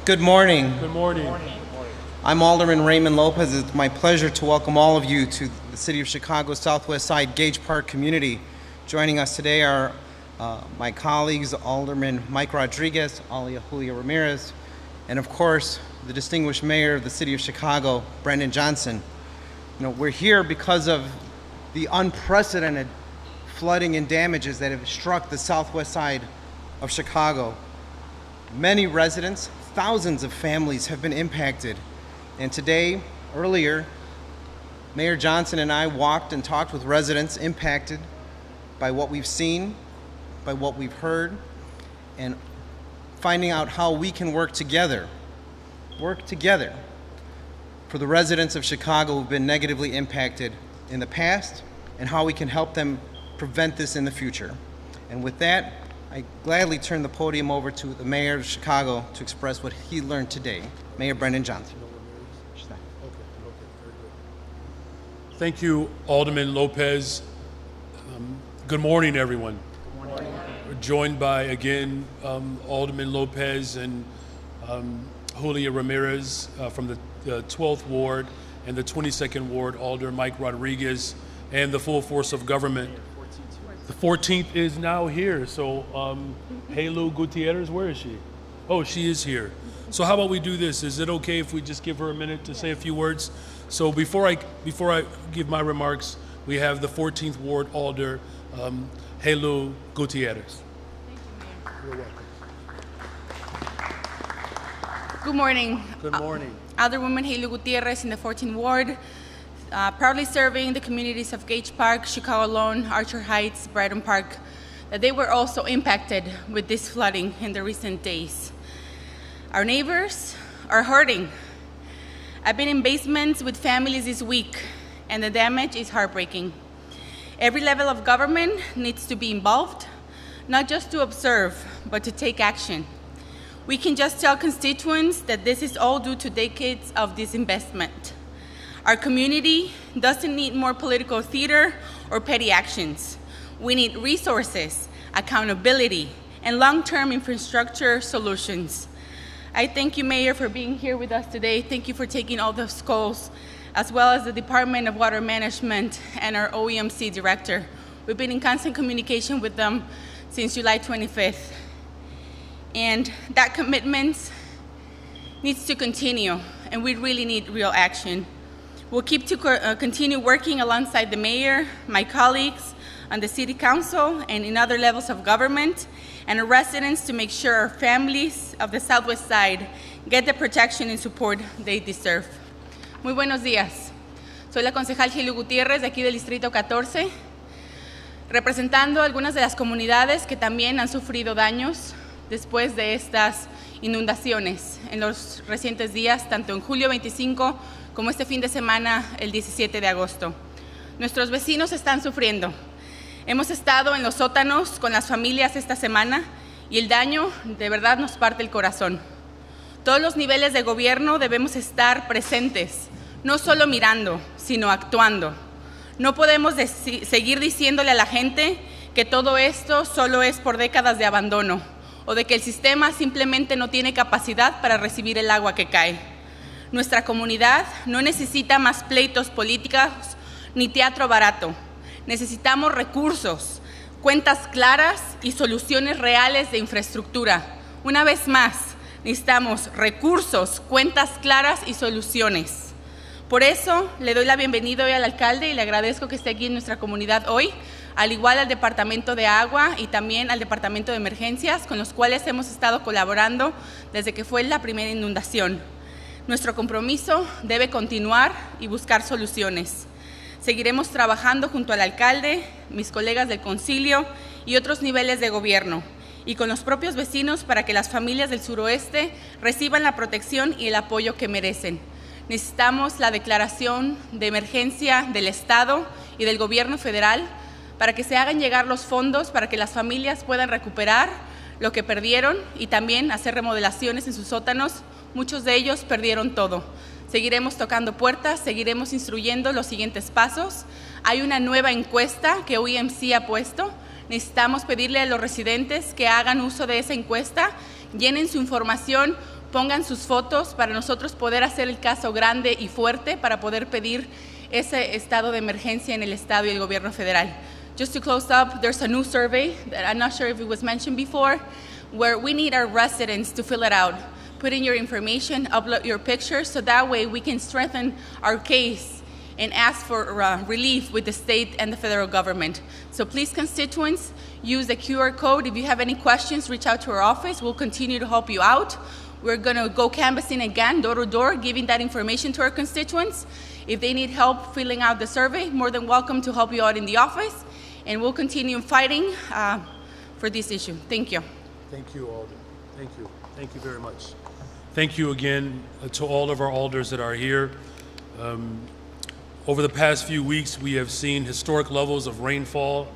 Good morning. Good morning. I'm Alderman Raymond Lopez. It's my pleasure to welcome all of you to the City of Chicago Southwest Side Gage Park community. Joining us today are my colleagues, Alderman Mike Rodriguez, Julia Ramirez, and of course, the distinguished mayor of the City of Chicago, Brendan Johnson. We're here because of the unprecedented flooding and damages that have struck the southwest side of Chicago. Many residents, thousands of families have been impacted. And today, earlier, Mayor Johnson and I walked and talked with residents impacted by what we've seen, by what we've heard, and finding out how we can work together for the residents of Chicago who've been negatively impacted in the past and how we can help them prevent this in the future. And with that, I gladly turn the podium over to the Mayor of Chicago to express what he learned today. Mayor Brendan Johnson. Thank you, Alderman Lopez. Good morning, everyone. Good morning. We're joined by, again, Alderman Lopez and Julia Ramirez from the 12th Ward and the 22nd Ward, Alder Mike Rodriguez, and the full force of government. The 14th is now here, so Helu Gutierrez, where is she? Oh, she is here. So how about we do this? Is it okay if we just give her a minute to say a few words? So before I give my remarks, we have the 14th Ward Alder, Helu Gutierrez. Thank you, Mayor. You're welcome. Good morning. Good morning. Alderwoman Helu Gutierrez in the 14th Ward, proudly serving the communities of Gage Park, Chicago Lawn, Archer Heights, Brighton Park, that they were also impacted with this flooding in the recent days. Our neighbors are hurting. I've been in basements with families this week, and the damage is heartbreaking. Every level of government needs to be involved, not just to observe, but to take action. We can just tell constituents that this is all due to decades of disinvestment. Our community doesn't need more political theater or petty actions. We need resources, accountability, and long-term infrastructure solutions. I thank you, Mayor, for being here with us today. Thank you for taking all those calls, as well as the Department of Water Management and our OEMC director. We've been in constant communication with them since July 25th. And that commitment needs to continue, and we really need real action. We'll continue working alongside the mayor, my colleagues on the city council and in other levels of government, and our residents to make sure our families of the Southwest Side get the protection and support they deserve. Muy buenos días. Soy la concejal Helu Gutierrez de aquí del Distrito 14, representando algunas de las comunidades que también han sufrido daños después de estas inundaciones en los recientes días, tanto en julio 25 como este fin de semana, el 17 de agosto. Nuestros vecinos están sufriendo. Hemos estado en los sótanos con las familias esta semana y el daño de verdad nos parte el corazón. Todos los niveles de gobierno debemos estar presentes, no solo mirando, sino actuando. No podemos seguir diciéndole a la gente que todo esto solo es por décadas de abandono o de que el sistema simplemente no tiene capacidad para recibir el agua que cae. Nuestra comunidad no necesita más pleitos políticos ni teatro barato. Necesitamos recursos, cuentas claras y soluciones reales de infraestructura. Una vez más, necesitamos recursos, cuentas claras y soluciones. Por eso, le doy la bienvenida hoy al alcalde y le agradezco que esté aquí en nuestra comunidad hoy, al igual al Departamento de Agua y también al Departamento de Emergencias, con los cuales hemos estado colaborando desde que fue la primera inundación. Nuestro compromiso debe continuar y buscar soluciones. Seguiremos trabajando junto al alcalde, mis colegas del concilio y otros niveles de gobierno, y con los propios vecinos para que las familias del suroeste reciban la protección y el apoyo que merecen. Necesitamos la declaración de emergencia del Estado y del gobierno federal para que se hagan llegar los fondos para que las familias puedan recuperar lo que perdieron y también hacer remodelaciones en sus sótanos. Muchos de ellos perdieron todo. Seguiremos tocando puertas, seguiremos instruyendo los siguientes pasos. Hay una nueva encuesta que OEMC ha puesto. Necesitamos pedirle a los residentes que hagan uso de esa encuesta, llenen su información pongan sus fotos para nosotros poder hacer el caso grande y fuerte para poder pedir ese estado de emergencia en el estado y el gobierno federal. Just to close up, there's a new survey that I'm not sure if it was mentioned before, where we need our residents to fill it out. Put in your information, upload your pictures, so that way we can strengthen our case and ask for relief with the state and the federal government. So please, constituents, use the QR code. If you have any questions, reach out to our office. We'll continue to help you out. We're gonna go canvassing again, door to door, giving that information to our constituents. If they need help filling out the survey, more than welcome to help you out in the office. And we'll continue fighting for this issue. Thank you. Thank you, Alder. Thank you. Thank you very much. Thank you again to all of our alders that are here. Over the past few weeks, we have seen historic levels of rainfall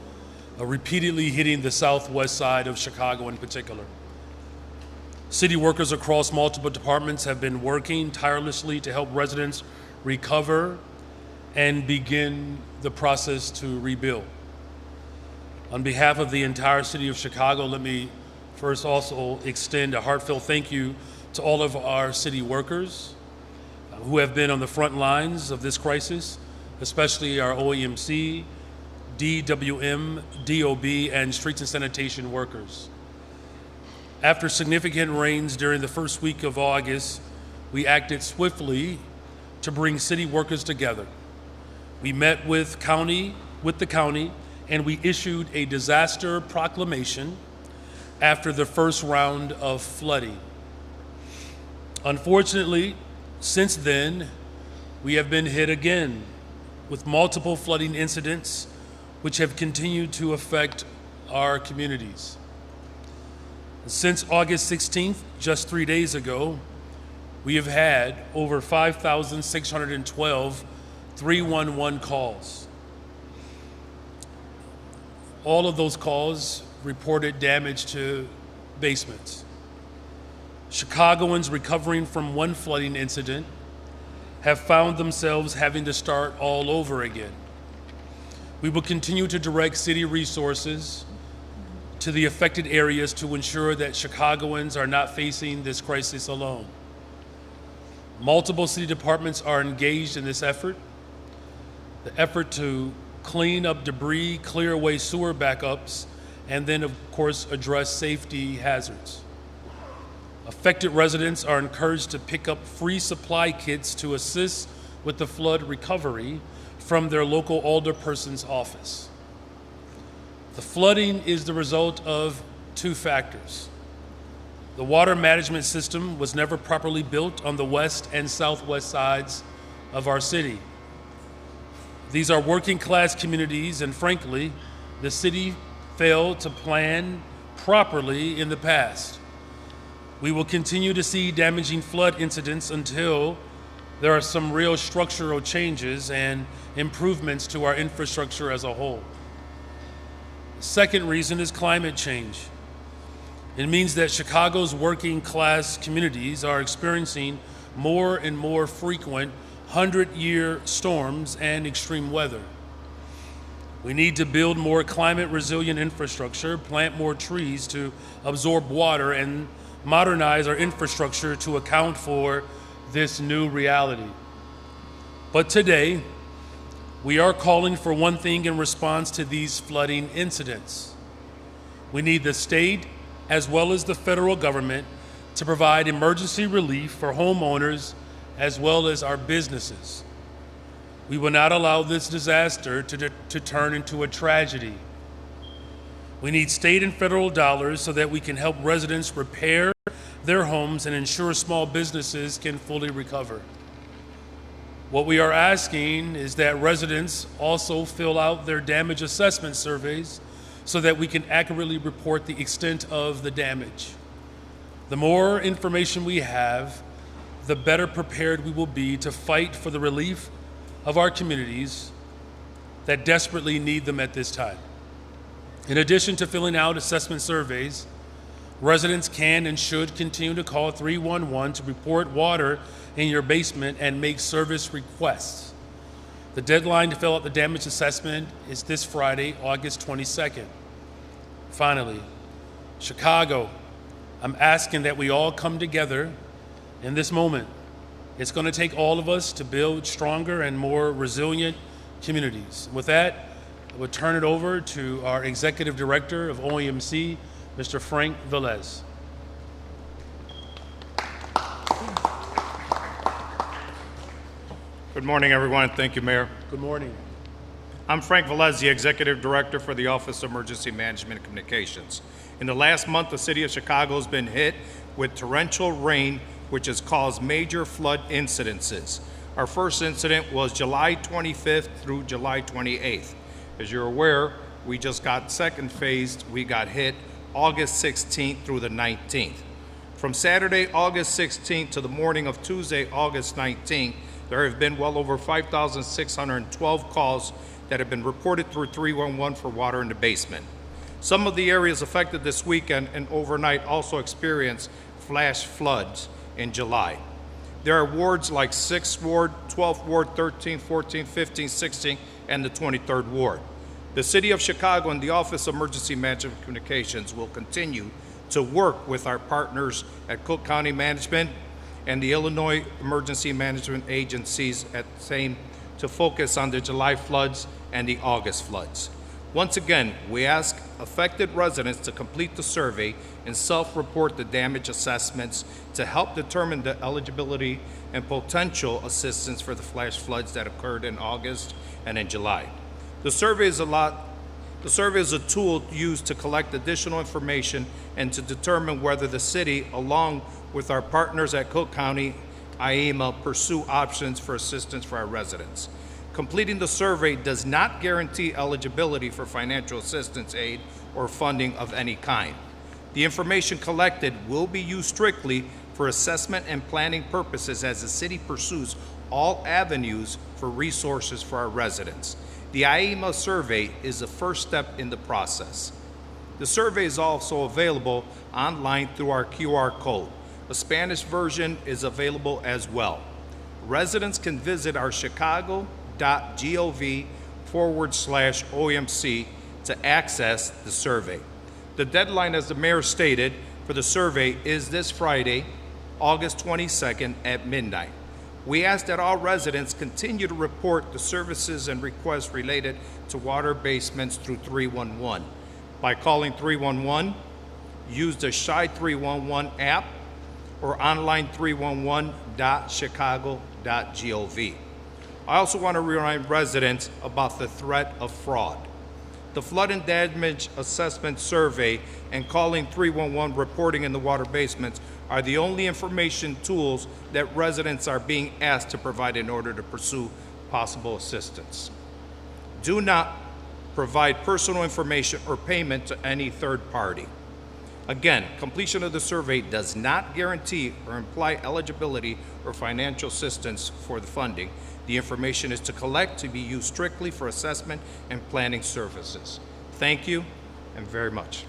repeatedly hitting the southwest side of Chicago in particular. City workers across multiple departments have been working tirelessly to help residents recover and begin the process to rebuild. On behalf of the entire city of Chicago, let me first also extend a heartfelt thank you to all of our city workers who have been on the front lines of this crisis, especially our OEMC, DWM, DOB, and streets and sanitation workers. After significant rains during the first week of August, we acted swiftly to bring city workers together. We met with the county, and we issued a disaster proclamation after the first round of flooding. Unfortunately, since then, we have been hit again with multiple flooding incidents which have continued to affect our communities. Since August 16th, just 3 days ago, we have had over 5,612 311 calls. All of those calls reported damage to basements. Chicagoans recovering from one flooding incident have found themselves having to start all over again. We will continue to direct city resources to the affected areas to ensure that Chicagoans are not facing this crisis alone. Multiple city departments are engaged in this effort. The effort to clean up debris, clear away sewer backups, and then, of course, address safety hazards. Affected residents are encouraged to pick up free supply kits to assist with the flood recovery from their local alderperson's office. The flooding is the result of two factors. The water management system was never properly built on the west and southwest sides of our city. These are working class communities, and frankly, the city failed to plan properly in the past. We will continue to see damaging flood incidents until there are some real structural changes and improvements to our infrastructure as a whole. The second reason is climate change. It means that Chicago's working class communities are experiencing more and more frequent 100-year storms and extreme weather. We need to build more climate resilient infrastructure, plant more trees to absorb water, and modernize our infrastructure to account for this new reality. But today, we are calling for one thing in response to these flooding incidents. We need the state as well as the federal government to provide emergency relief for homeowners as well as our businesses. We will not allow this disaster to turn into a tragedy. We need state and federal dollars so that we can help residents repair their homes and ensure small businesses can fully recover. What we are asking is that residents also fill out their damage assessment surveys so that we can accurately report the extent of the damage. The more information we have, the better prepared we will be to fight for the relief of our communities that desperately need them at this time. In addition to filling out assessment surveys, residents can and should continue to call 311 to report water in your basement and make service requests. The deadline to fill out the damage assessment is this Friday, August 22nd. Finally, Chicago, I'm asking that we all come together in this moment. It's going to take all of us to build stronger and more resilient communities. With that, I would turn it over to our Executive Director of OEMC, Mr. Frank Velez. Good morning, everyone. Thank you, Mayor. Good morning. I'm Frank Velez, the Executive Director for the Office of Emergency Management and Communications. In the last month, the City of Chicago has been hit with torrential rain, which has caused major flood incidences. Our first incident was July 25th through July 28th. As you're aware, we just got second phase. We got hit August 16th through the 19th. From Saturday, August 16th to the morning of Tuesday, August 19th, there have been well over 5,612 calls that have been reported through 311 for water in the basement. Some of the areas affected this weekend and overnight also experienced flash floods in July. There are wards like 6th Ward, 12th Ward, 13th, 14th, 15th, 16th, and the 23rd Ward. The City of Chicago and the Office of Emergency Management and Communications will continue to work with our partners at Cook County Management and the Illinois Emergency Management Agencies at the same to focus on the July floods and the August floods. Once again, we ask affected residents to complete the survey and self-report the damage assessments to help determine the eligibility and potential assistance for the flash floods that occurred in August and in July. The survey is a tool used to collect additional information and to determine whether the city, along with our partners at Cook County, IEMA, pursue options for assistance for our residents. Completing the survey does not guarantee eligibility for financial assistance aid or funding of any kind. The information collected will be used strictly for assessment and planning purposes as the city pursues all avenues for resources for our residents. The IEMA survey is the first step in the process. The survey is also available online through our QR code. A Spanish version is available as well. Residents can visit our chicago.gov/OMC to access the survey. The deadline, as the mayor stated, for the survey is this Friday, August 22nd at midnight. We ask that all residents continue to report the services and requests related to water basements through 311. By calling 311, use the Shy 311 app, or online 311.chicago.gov. I also want to remind residents about the threat of fraud. The Flood and Damage Assessment Survey and calling 311 reporting in the water basements are the only information tools that residents are being asked to provide in order to pursue possible assistance. Do not provide personal information or payment to any third party. Again, completion of the survey does not guarantee or imply eligibility or financial assistance for the funding. The information is to collect to be used strictly for assessment and planning services. Thank you, and very much.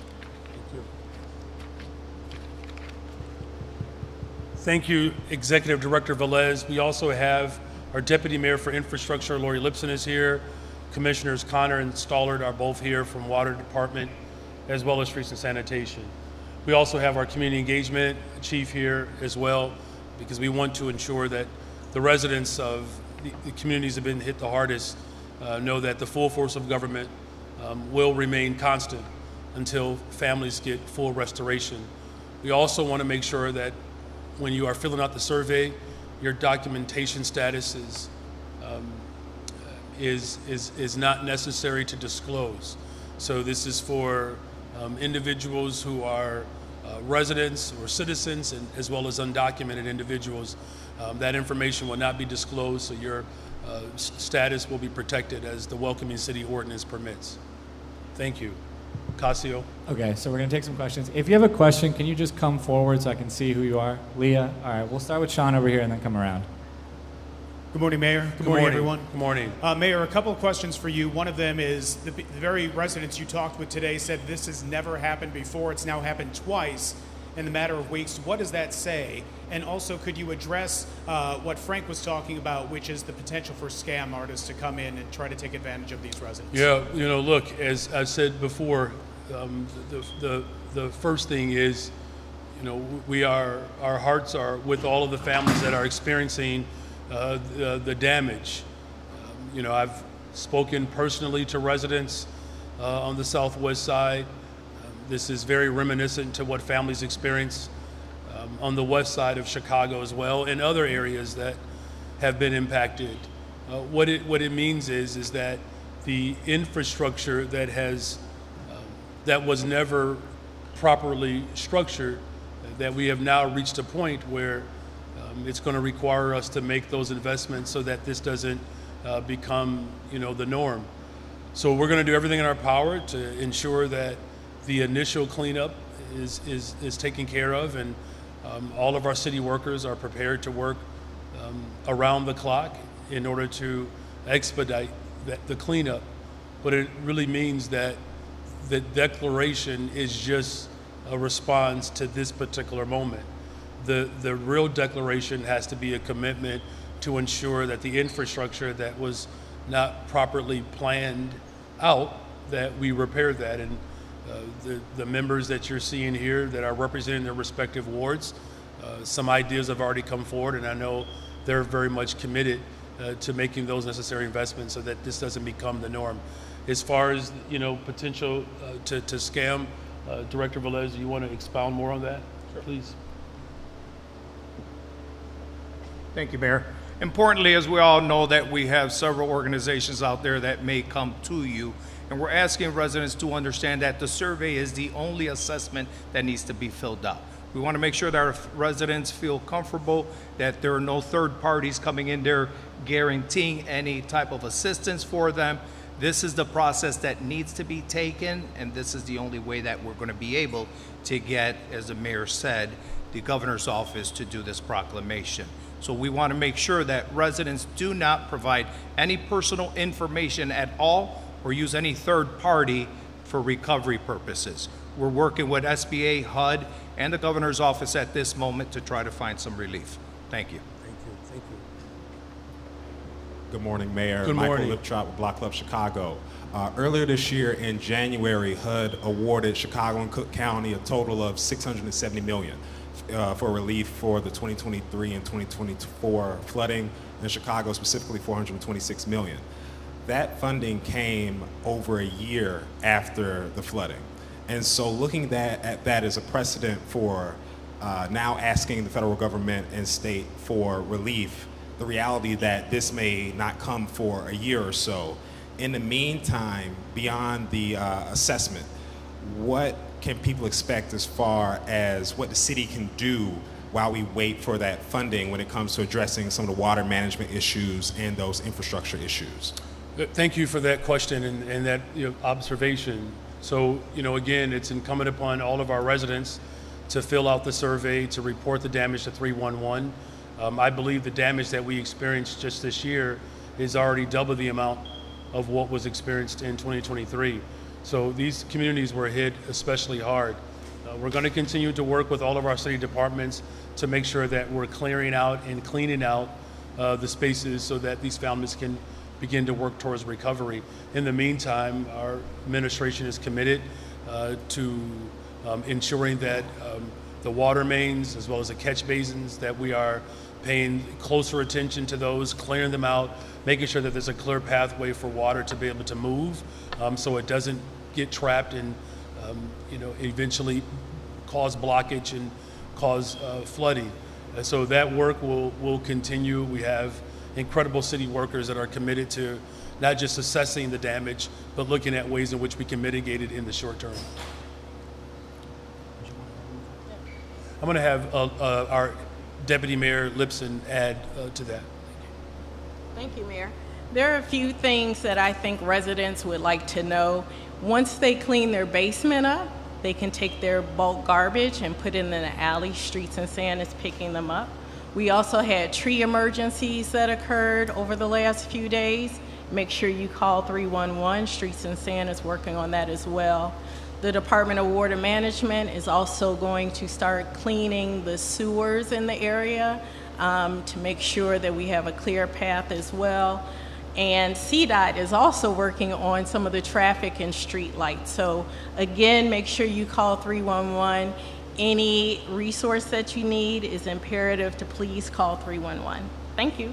Thank you, Executive Director Velez. We also have our Deputy Mayor for Infrastructure, Lori Lipson, is here. Commissioners Connor and Stollard are both here from Water Department, as well as Streets and Sanitation. We also have our Community Engagement Chief here as well, because we want to ensure that the residents of the communities that have been hit the hardest know that the full force of government will remain constant until families get full restoration. We also want to make sure that when you are filling out the survey, your documentation status is not necessary to disclose. So this is for individuals who are residents or citizens, and as well as undocumented individuals. That information will not be disclosed, so your status will be protected as the Welcoming City Ordinance permits. Thank you. Casio. Okay, so we're going to take some questions. If you have a question, can you just come forward so I can see who you are? Leah? All right, we'll start with Sean over here and then come around. Good morning, Mayor. Good morning, everyone. Good morning. Mayor, a couple of questions for you. One of them is the very residents you talked with today said this has never happened before. It's now happened twice in the matter of weeks. What does that say? And also, could you address what Frank was talking about, which is the potential for scam artists to come in and try to take advantage of these residents? Yeah, you know, look, as I said before, the first thing is, our hearts are with all of the families that are experiencing the damage. I've spoken personally to residents on the southwest side. This is very reminiscent to what families experience on the west side of Chicago as well, and other areas that have been impacted. What it means is that the infrastructure that was never properly structured, that we have now reached a point where it's going to require us to make those investments so that this doesn't become the norm. So we're going to do everything in our power to ensure that the initial cleanup is taken care of, and all of our city workers are prepared to work around the clock in order to expedite the cleanup. But it really means that the declaration is just a response to this particular moment. The real declaration has to be a commitment to ensure that the infrastructure that was not properly planned out, that we repair that. And the members that you're seeing here that are representing their respective wards, some ideas have already come forward, and I know they're very much committed to making those necessary investments so that this doesn't become the norm. As far as potential to scam, Director Velez, do you want to expound more on that? Sure. Please. Thank you, Mayor. Importantly, as we all know, that we have several organizations out there that may come to you, and we're asking residents to understand that the survey is the only assessment that needs to be filled out. We want to make sure that our residents feel comfortable, that there are no third parties coming in there guaranteeing any type of assistance for them. This is the process that needs to be taken, and this is the only way that we're going to be able to get, as the mayor said, the governor's office to do this proclamation. So we want to make sure that residents do not provide any personal information at all or use any third party for recovery purposes. We're working with SBA, HUD, and the governor's office at this moment to try to find some relief. Thank you. Thank you. Good morning, Mayor. Good morning. Michael Liptrop with Block Club Chicago. Earlier this year in January, HUD awarded Chicago and Cook County a total of $670 million for relief for the 2023 and 2024 flooding in Chicago, specifically $426 million. That funding came over a year after the flooding. And so looking at that as a precedent for now asking the federal government and state for relief, the reality that this may not come for a year or so. In the meantime, beyond the assessment, what can people expect as far as what the city can do while we wait for that funding when it comes to addressing some of the water management issues and those infrastructure issues? Thank you for that question and that observation. So, again, it's incumbent upon all of our residents to fill out the survey, to report the damage to 311. I believe the damage that we experienced just this year is already double the amount of what was experienced in 2023. So these communities were hit especially hard. We're going to continue to work with all of our city departments to make sure that we're clearing out and cleaning out the spaces so that these families can begin to work towards recovery. In the meantime, our administration is committed to ensuring that the water mains as well as the catch basins, that we are paying closer attention to those, clearing them out, making sure that there's a clear pathway for water to be able to move so it doesn't get trapped and eventually cause blockage and cause flooding. So that work will continue. We have incredible city workers that are committed to not just assessing the damage, but looking at ways in which we can mitigate it in the short term. I'm going to have our Deputy Mayor Lipson add to that. Thank you, Mayor. There are a few things that I think residents would like to know. Once they clean their basement up, they can take their bulk garbage and put it in the alley. Streets and Sand is picking them up. We also had tree emergencies that occurred over the last few days. Make sure you call 311. Streets and Sand is working on that as well. The Department of Water Management is also going to start cleaning the sewers in the area to make sure that we have a clear path as well. And CDOT is also working on some of the traffic and street lights. So again, make sure you call 311. any resource that you need, it's imperative to please call 311. Thank you.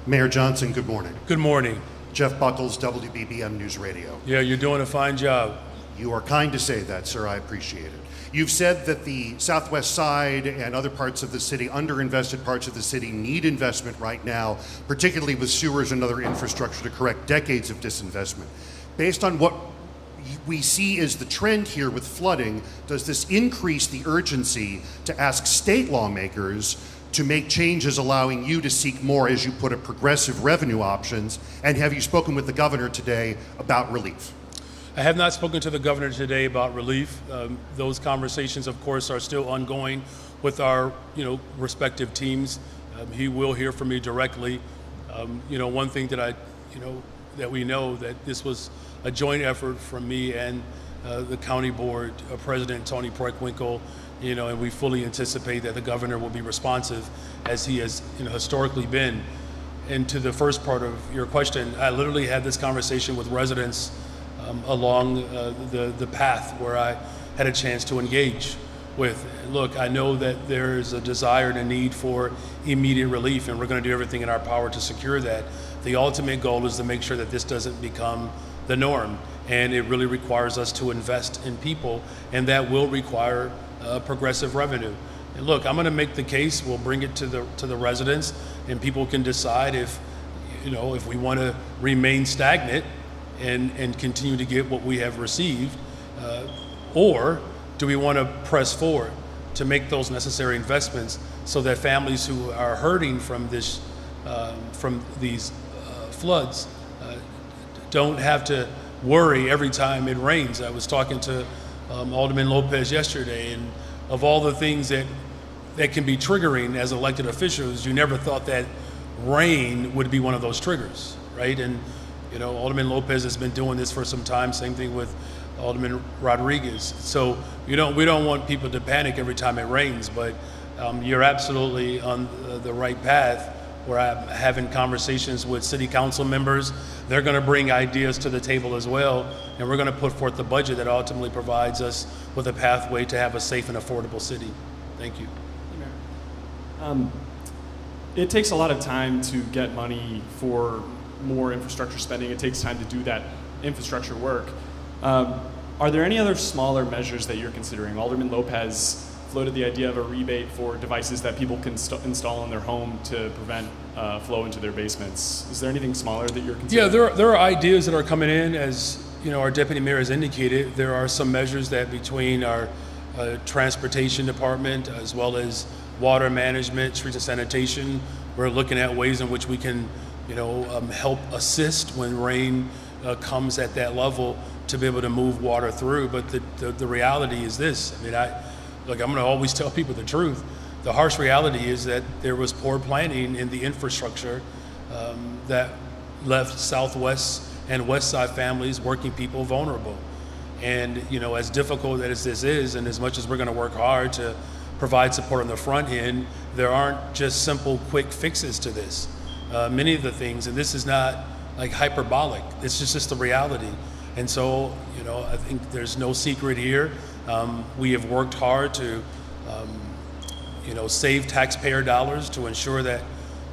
Mayor Johnson, good morning. Good morning. Jeff Buckles, WBBM News Radio. Yeah, you're doing a fine job. You are kind to say that, sir. I appreciate it. You've said that the southwest side and other parts of the city, underinvested parts of the city, need investment right now, particularly with sewers and other infrastructure to correct decades of disinvestment. Based on what we see as the trend here with flooding, does this increase the urgency to ask state lawmakers to make changes allowing you to seek more, as you put it, progressive revenue options? And have you spoken with the governor today about relief? I have not spoken to the governor today about relief. Those conversations, of course, are still ongoing with our, respective teams. He will hear from me directly. One thing that that we know that this was a joint effort from me and the county board president, Tony Preckwinkle, and we fully anticipate that the governor will be responsive as he has, historically been. And to the first part of your question, I literally had this conversation with residents along the path where I had a chance to engage with. Look, I know that there is a desire and a need for immediate relief, and we're going to do everything in our power to secure that. The ultimate goal is to make sure that this doesn't become the norm, and it really requires us to invest in people, and that will require progressive revenue. And look, I'm going to make the case. We'll bring it to the residents, and people can decide if we want to remain stagnant and continue to get what we have received, or do we want to press forward to make those necessary investments so that families who are hurting from these floods don't have to worry every time it rains. I was talking to Alderman Lopez yesterday, and of all the things that can be triggering as elected officials, you never thought that rain would be one of those triggers, right? And Alderman Lopez has been doing this for some time. Same thing with Alderman Rodriguez. So we don't want people to panic every time it rains, but you're absolutely on the right path. Where I'm having conversations with city council members. They're going to bring ideas to the table as well, and we're going to put forth the budget that ultimately provides us with a pathway to have a safe and affordable city. Thank you. It takes a lot of time to get money for more infrastructure spending. It takes time to do that infrastructure work. Are there any other smaller measures that you're considering? Alderman Lopez floated the idea of a rebate for devices that people can install in their home to prevent flow into their basements. Is there anything smaller that you're considering? Yeah, there are ideas that are coming in. As our deputy mayor has indicated, there are some measures that between our transportation department as well as water management, streets and sanitation, we're looking at ways in which we can help assist when rain comes at that level to be able to move water through. But the reality is this. I'm going to always tell people the truth. The harsh reality is that there was poor planning in the infrastructure that left Southwest and West Side families, working people, vulnerable. And as difficult as this is, and as much as we're going to work hard to provide support on the front end, there aren't just simple, quick fixes to this. Many of the things, and this is not like hyperbolic, it's just the reality. And so, I think there's no secret here. We have worked hard to, save taxpayer dollars to ensure that,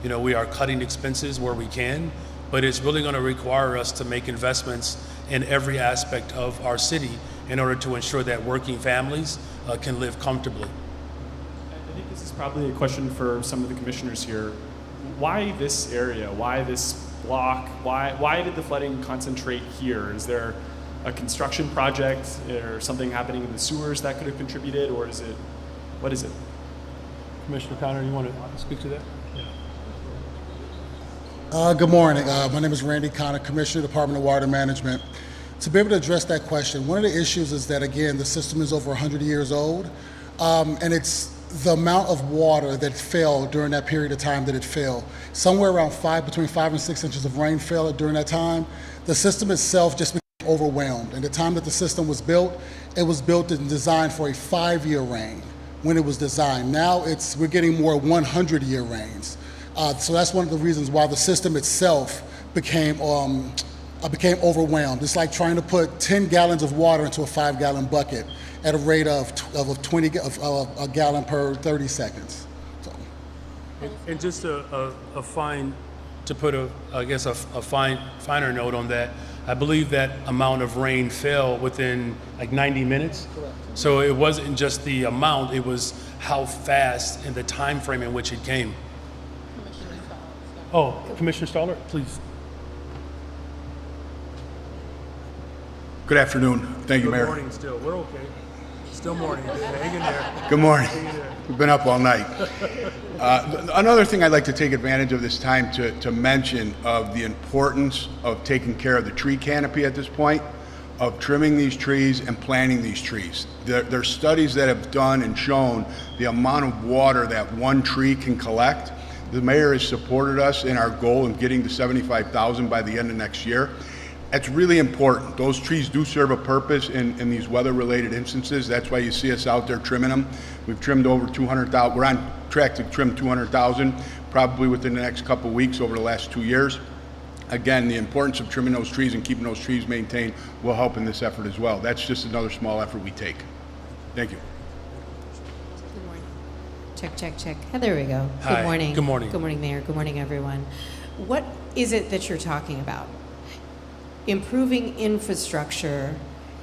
we are cutting expenses where we can, but it's really going to require us to make investments in every aspect of our city in order to ensure that working families can live comfortably. I think this is probably a question for some of the commissioners here. Why this area? Why this block? Why did the flooding concentrate here? Is there a construction project or something happening in the sewers that could have contributed, or what is it? Commissioner Connor, you want to speak to that? Good morning. My name is Randy Connor, Commissioner, Department of Water Management. To be able to address that question, one of the issues is that, again, the system is over 100 years old, and it's the amount of water that fell during that period of time that it fell. Somewhere around between 5 and 6 inches of rain fell during that time. The system itself just became overwhelmed. And the time that the system was built, it was built and designed for a 5-year rain when it was designed. Now we're getting more 100-year rains. So that's one of the reasons why the system itself became overwhelmed. It's like trying to put 10 gallons of water into a 5-gallon bucket. at a rate of a gallon per 30 seconds. So, And just a fine, to put a finer note on that, I believe that amount of rain fell within like 90 minutes. Correct. So it wasn't just the amount, it was how fast and the time frame in which it came. Oh, Commissioner Stoller, please. Good afternoon. Thank you, Mayor. Good morning still, we're okay. Still morning, hang in there. Good morning. We've been up all night. Another thing I'd like to take advantage of this time to mention of the importance of taking care of the tree canopy at this point, of trimming these trees and planting these trees. There's studies that have done and shown the amount of water that one tree can collect. The mayor has supported us in our goal of getting to 75,000 by the end of next year. That's really important. Those trees do serve a purpose in these weather-related instances. That's why you see us out there trimming them. We've trimmed over 200,000. We're on track to trim 200,000 probably within the next couple weeks over the last 2 years. Again, the importance of trimming those trees and keeping those trees maintained will help in this effort as well. That's just another small effort we take. Thank you. Good morning. Check, check, check. There we go. Hi. Good morning. Good morning. Good morning, Mayor. Good morning, everyone. What is it that you're talking about? Improving infrastructure,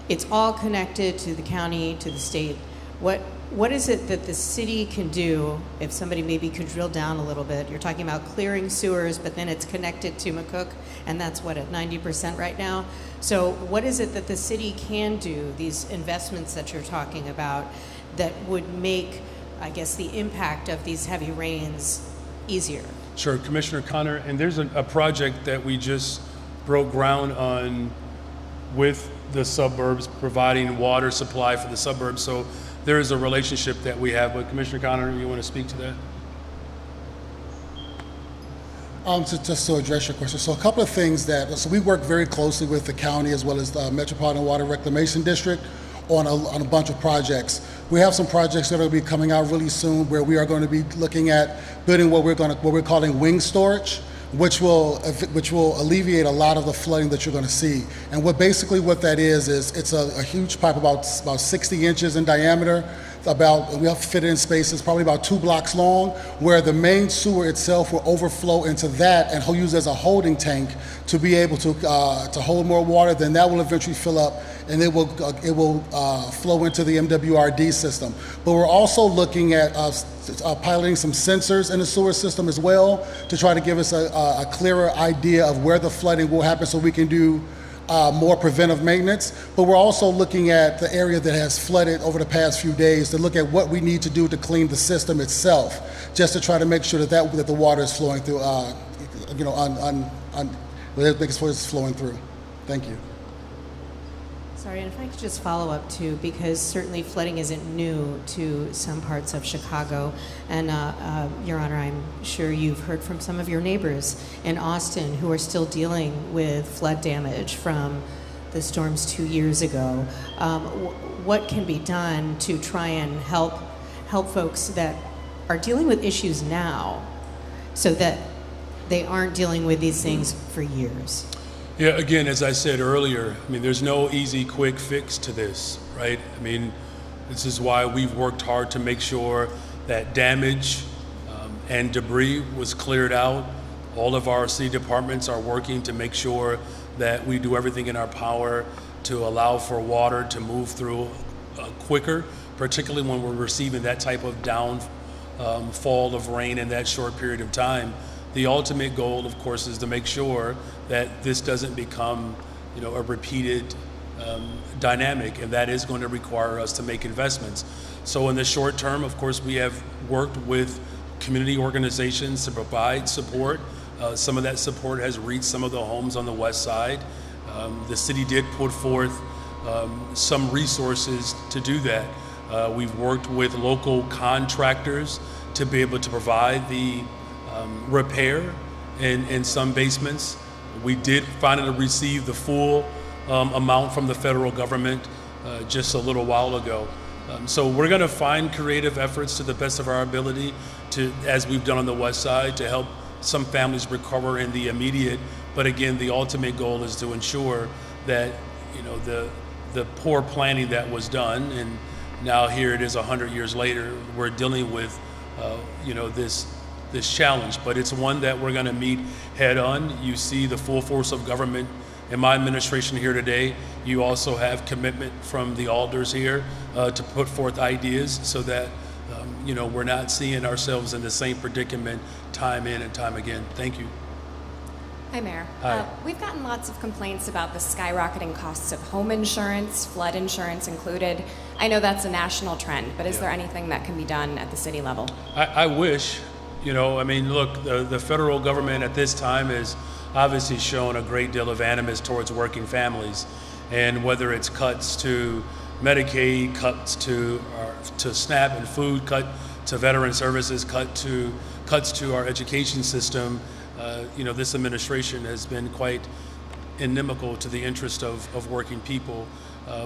it's all connected to the county, to the state. What is it that the city can do, if somebody maybe could drill down a little bit? You're talking about clearing sewers, but then it's connected to McCook, and that's what, at 90% right now? So what is it that the city can do, these investments that you're talking about, that would make, I guess, the impact of these heavy rains easier? Sure, Commissioner Connor, and there's a project that we just broke ground on with the suburbs, providing water supply for the suburbs. So there is a relationship that we have. But Commissioner Connor, you want to speak to that? Just to address your question, so a couple of things so we work very closely with the county as well as the Metropolitan Water Reclamation District on a bunch of projects. We have some projects that are going to be coming out really soon where we are going to be looking at building what we're calling wing storage, which will alleviate a lot of the flooding that you're going to see. And what that is it's a huge pipe about 60 inches in diameter. We have to fit it in spaces probably about 2 blocks long, where the main sewer itself will overflow into that and use as a holding tank to be able to hold more water. Then that will eventually fill up, and it will flow into the MWRD system. But we're also looking at piloting some sensors in the sewer system as well to try to give us a clearer idea of where the flooding will happen, so we can do more preventive maintenance. But we're also looking at the area that has flooded over the past few days to look at what we need to do to clean the system itself, just to try to make sure that the water is flowing through, make sure it's flowing through. Thank you. Sorry, and if I could just follow up too, because certainly flooding isn't new to some parts of Chicago. And Your Honor, I'm sure you've heard from some of your neighbors in Austin who are still dealing with flood damage from the storms 2 years ago. What can be done to try and help folks that are dealing with issues now so that they aren't dealing with these things for years? Yeah, again, as I said earlier, I mean, there's no easy, quick fix to this, right? I mean, this is why we've worked hard to make sure that damage and debris was cleared out. All of our city departments are working to make sure that we do everything in our power to allow for water to move through quicker, particularly when we're receiving that type of downfall of rain in that short period of time. The ultimate goal, of course, is to make sure that this doesn't become, a repeated dynamic, and that is going to require us to make investments. So in the short term, of course, we have worked with community organizations to provide support. Some of that support has reached some of the homes on the west side. The city did put forth some resources to do that. We've worked with local contractors to be able to provide the repair in some basements. We did finally receive the full amount from the federal government just a little while ago. So we're going to find creative efforts to the best of our ability to, as we've done on the west side, to help some families recover in the immediate. But again, the ultimate goal is to ensure that the poor planning that was done, and now here it is 100 years later, we're dealing with, this challenge, but it's one that we're going to meet head on. You see the full force of government in my administration here today. You also have commitment from the alders here to put forth ideas so that we're not seeing ourselves in the same predicament time in and time again. Thank you. Hi, Mayor. Hi. We've gotten lots of complaints about the skyrocketing costs of home insurance, flood insurance included. I know that's a national trend, but is there anything that can be done at the city level? I wish, look, the federal government at this time has obviously shown a great deal of animus towards working families. And whether it's cuts to Medicaid, cuts to SNAP and food, cut to veteran services, cuts to our education system, this administration has been quite inimical to the interest of working people.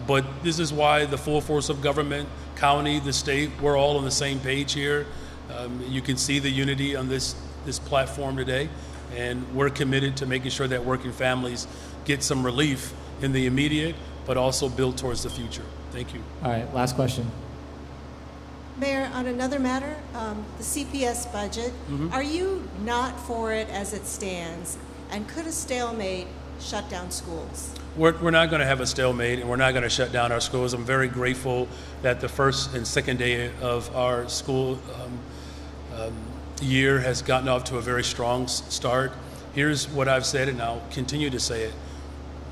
But this is why the full force of government, county, the state, we're all on the same page here. You can see the unity on this platform today, and we're committed to making sure that working families get some relief in the immediate, but also build towards the future. Thank you. All right, last question. Mayor, on another matter, the CPS budget, are you not for it as it stands? And could a stalemate shut down schools? We're not going to have a stalemate, and we're not going to shut down our schools. I'm very grateful that the first and second day of our school year has gotten off to a very strong start. Here's what I've said, and I'll continue to say it.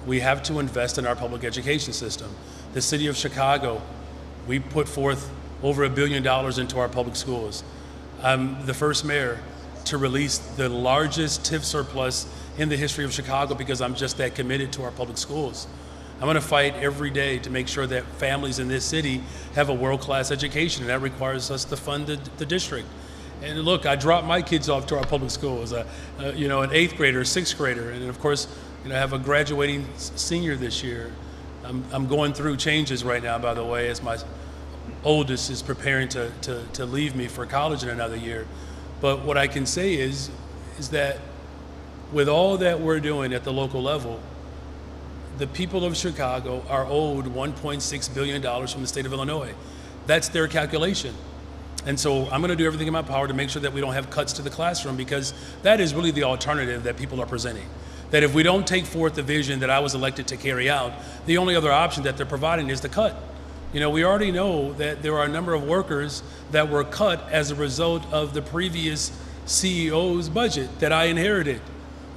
We have to invest in our public education system. The city of Chicago, we put forth over $1 billion into our public schools. I'm the first mayor to release the largest TIF surplus in the history of Chicago because I'm just that committed to our public schools. I'm going to fight every day to make sure that families in this city have a world-class education, and that requires us to fund the district. And look, I dropped my kids off to our public schools, an 8th grader, 6th grader, and of course, I have a graduating senior this year. I'm going through changes right now, by the way, as my oldest is preparing to leave me for college in another year. But what I can say is that with all that we're doing at the local level, the people of Chicago are owed $1.6 billion from the state of Illinois. That's their calculation. And so I'm going to do everything in my power to make sure that we don't have cuts to the classroom, because that is really the alternative that people are presenting. That if we don't take forth the vision that I was elected to carry out, the only other option that they're providing is the cut. We already know that there are a number of workers that were cut as a result of the previous CEO's budget that I inherited.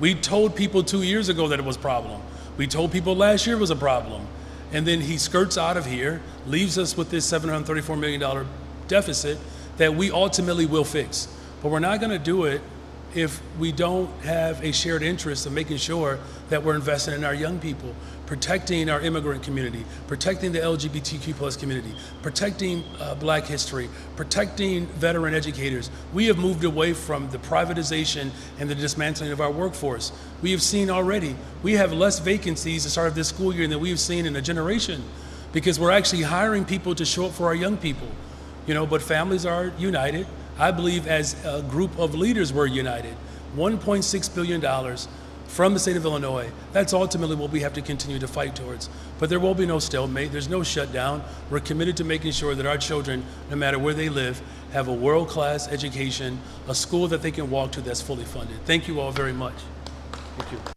We told people 2 years ago that it was a problem. We told people last year it was a problem. And then he skirts out of here, leaves us with this $734 million deficit that we ultimately will fix. But we're not going to do it if we don't have a shared interest of making sure that we're investing in our young people, protecting our immigrant community, protecting the LGBTQ plus community, protecting Black history, protecting veteran educators. We have moved away from the privatization and the dismantling of our workforce. We have seen already, we have less vacancies to start this school year than we've seen in a generation, because we're actually hiring people to show up for our young people. But families are united. I believe as a group of leaders we're united. $1.6 billion from the state of Illinois. That's ultimately what we have to continue to fight towards. But there will be no stalemate. There's no shutdown. We're committed to making sure that our children, no matter where they live, have a world-class education, a school that they can walk to that's fully funded. Thank you all very much. Thank you.